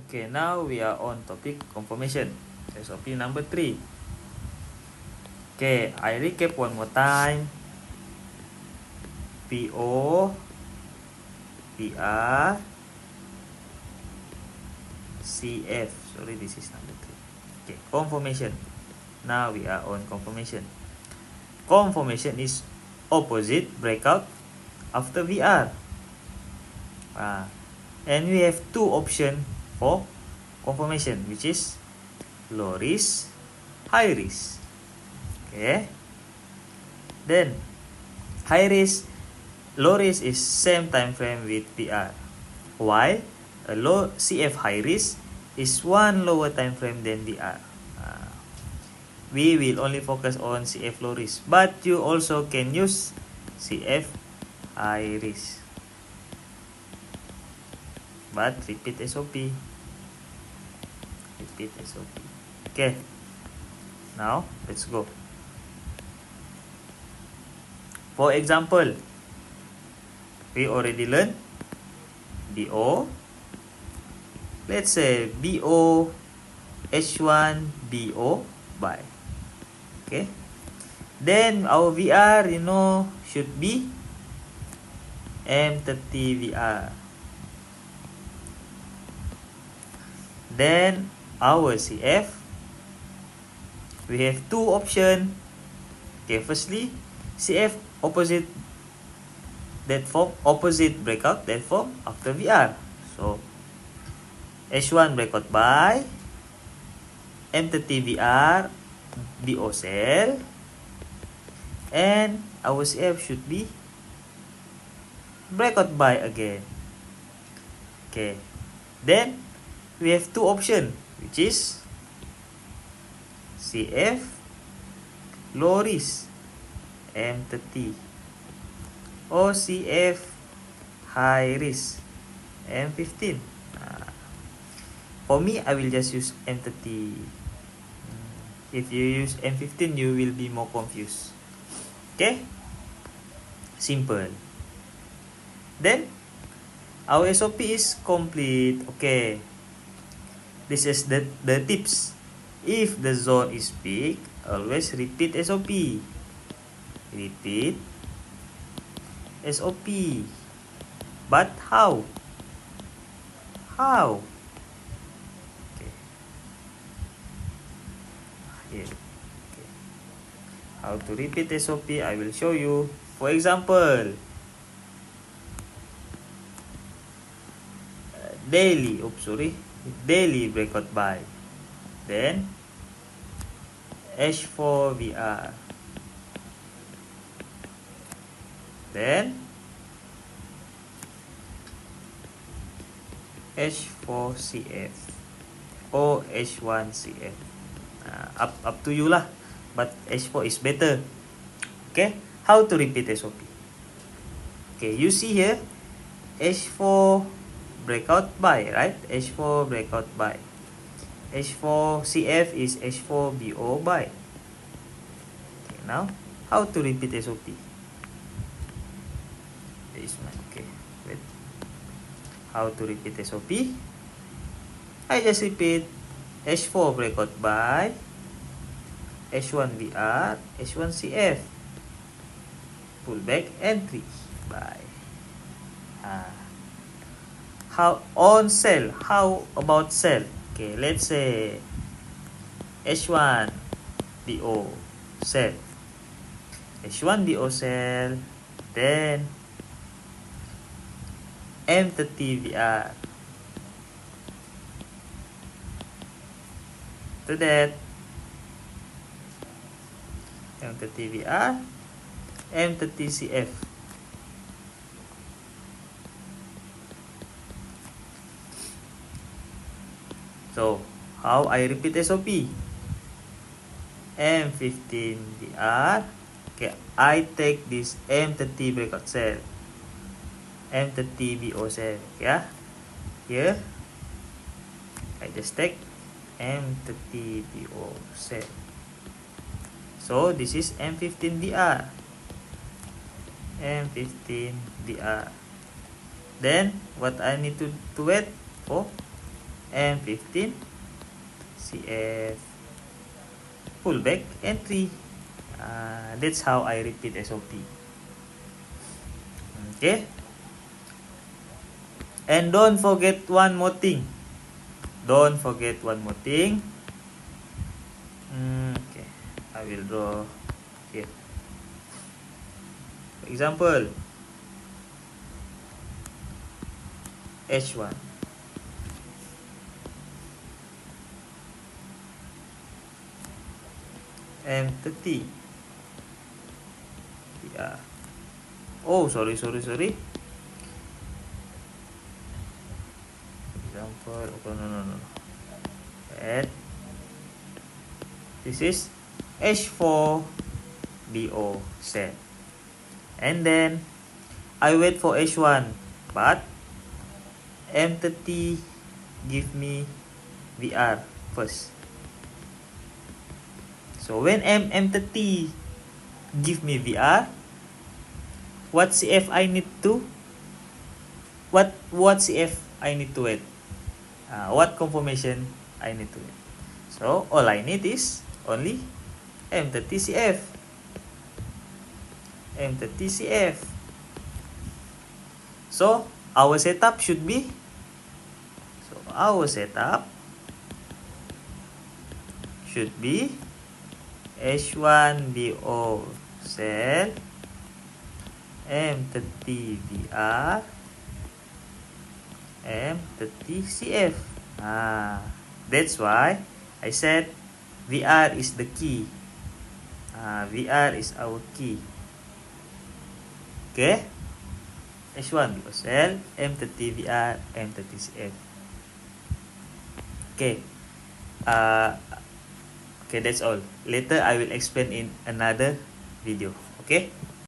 Okay, now we are on topic confirmation. SOP number 3. Okay, I recap one more time. PO, PR, CF. Sorry, this is number 3. Okay, confirmation. Now we are on confirmation. Confirmation is opposite breakout after VR. And we have two options for confirmation, which is low risk, high risk. Okay. Then low risk is same time frame with PR. While a low CF high risk is one lower time frame than VR. We will only focus on CF low risk, but you also can use CF high risk. But repeat SOP. Repeat SOP. Okay. Now let's go. For example, we already learned BO. Let's say BO H1 BO buy. Okay. Then our VR, should be M30 VR. Then our CF, we have two options. Okay, firstly, CF opposite breakout that form after VR. So H1 breakout buy, M30 VR, BO sell, and our CF should be breakout buy again. Okay, then we have two options, which is CF low risk M30 or CF high risk M15. For me, I will just use M30. If you use M15, you will be more confused. Okay, simple. Then our SOP is complete. Okay, this is the tips. If the zone is big, always repeat SOP. Repeat SOP. But how? How? Okay. Here. Okay. How to repeat SOP? I will show you. For example, daily breakout buy. Then H4 VR. Then H4 CF or H1 CF. Up to you lah. But H4 is better. Okay. How to repeat SOP? Okay, you see here H4 breakout buy, right? H4 breakout buy. H4 CF is H4 BO buy. Okay, now how to repeat SOP? This one. Okay, wait. How to repeat SOP? I just repeat H4 breakout buy, H1 VR, H1 CF, pullback entry buy. How on sell? How about sell? Okay, let's say H1 BO sell, H1 BO sell, then M30 VR. To that, M30 VR, M30 CF. So, how I repeat SOP? M15 VR. Okay, I take this M30 breakout sell, M30 BO sell. Yeah, here I just take M30 BO sell. So this is M15 VR. M15 VR. Then what I need to wait for M15 CF, pullback entry. That's how I repeat SOP. Okay, and don't forget one more thing. Don't forget one more thing. Okay, I will draw here. For example, H1, M30, yeah. Oh, sorry. Example, oh, no. And this is H4 BO set. And then I wait for H1, but M30 give me VR first. So when M30 give me VR, what CF I need to what CF I need to wait? What confirmation I need to wait? So all I need is only M30 CF. M30 CF. So our setup should be H1 BO sell, M30 VR, M30 CF. That's why I said VR is the key. VR is our key. Okay? H1 BO sell, M30 VR, M30 CF. Okay. Okay, that's all. Later I will explain in another video. Okay?